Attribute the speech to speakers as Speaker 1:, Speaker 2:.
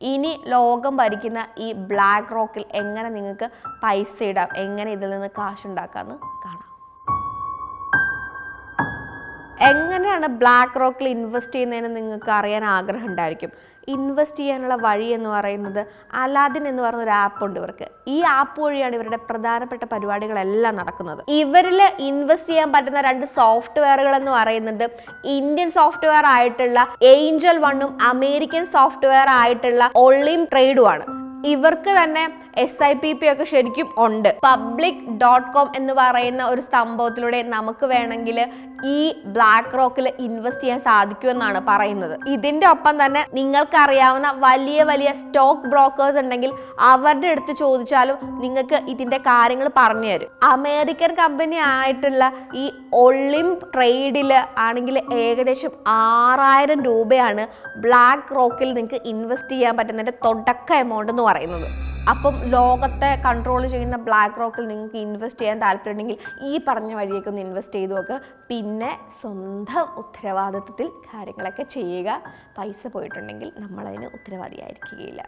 Speaker 1: ഇനി ലോകം ഭരിക്കുന്ന ഈ ബ്ലാക്ക് റോക്കിൽ എങ്ങനെ നിങ്ങൾക്ക് പൈസ ഇടാം, എങ്ങനെ ഇതിൽ നിന്ന് കാശുണ്ടാക്കാമെന്ന് കാണാം. എങ്ങനെയാണ് ബ്ലാക്ക് റോക്കിൽ ഇൻവെസ്റ്റ് ചെയ്യുന്നതെന്ന് നിങ്ങൾക്ക് അറിയാൻ ആഗ്രഹം ഉണ്ടായിരിക്കും. ഇൻവെസ്റ്റ് ചെയ്യാനുള്ള വഴി എന്ന് പറയുന്നത് അലാദിൻ എന്ന് പറയുന്ന ഒരു ആപ്പ് ഉണ്ട് ഇവർക്ക്. ഈ ആപ്പ് വഴിയാണ് ഇവരുടെ പ്രധാനപ്പെട്ട പരിപാടികളെല്ലാം നടക്കുന്നത്. ഇവരിൽ ഇൻവെസ്റ്റ് ചെയ്യാൻ പറ്റുന്ന 2 സോഫ്റ്റ്വെയറുകൾ എന്ന് പറയുന്നത് ഇന്ത്യൻ സോഫ്റ്റ്വെയർ ആയിട്ടുള്ള ഏഞ്ചൽ വണ്ണും അമേരിക്കൻ സോഫ്റ്റ്വെയർ ആയിട്ടുള്ള ഒളിം ട്രേഡുമാണ്. ഇവർക്ക് തന്നെ SIPP ഒക്കെ ശരിക്കും ഉണ്ട്. public.com എന്ന് പറയുന്ന ഒരു സംഭവത്തിലൂടെ നമുക്ക് വേണമെങ്കിൽ ഈ ബ്ലാക്ക് റോക്കിൽ ഇൻവെസ്റ്റ് ചെയ്യാൻ സാധിക്കുമെന്നാണ് പറയുന്നത്. ഇതിന്റെ ഒപ്പം തന്നെ നിങ്ങൾക്കറിയാവുന്ന വലിയ വലിയ സ്റ്റോക്ക് ബ്രോക്കേഴ്സ് ഉണ്ടെങ്കിൽ അവരുടെ അടുത്ത് ചോദിച്ചാലും നിങ്ങൾക്ക് ഇതിന്റെ കാര്യങ്ങൾ പറഞ്ഞു തരും. അമേരിക്കൻ കമ്പനി ആയിട്ടുള്ള ഈ ഒളിം ട്രേഡിൽ ആണെങ്കിൽ ഏകദേശം 6000 രൂപയാണ് ബ്ലാക്ക് റോക്കിൽ നിങ്ങൾക്ക് ഇൻവെസ്റ്റ് ചെയ്യാൻ പറ്റുന്നതിന്റെ തുടക്ക എമൗണ്ട് എന്ന് പറയുന്നത്. അപ്പം ലോകത്തെ കൺട്രോൾ ചെയ്യുന്ന ബ്ലാക്ക് റോക്കിൽ നിങ്ങൾക്ക് ഇൻവെസ്റ്റ് ചെയ്യാൻ താല്പര്യമുണ്ടെങ്കിൽ ഈ പറഞ്ഞ വഴിയൊക്കെ ഒന്ന് ഇൻവെസ്റ്റ് ചെയ്ത് നോക്കുക. പിന്നെ സ്വന്തം ഉത്തരവാദിത്വത്തിൽ കാര്യങ്ങളൊക്കെ ചെയ്യുക. പൈസ പോയിട്ടുണ്ടെങ്കിൽ നമ്മളതിന് ഉത്തരവാദിയായിരിക്കുകയില്ല.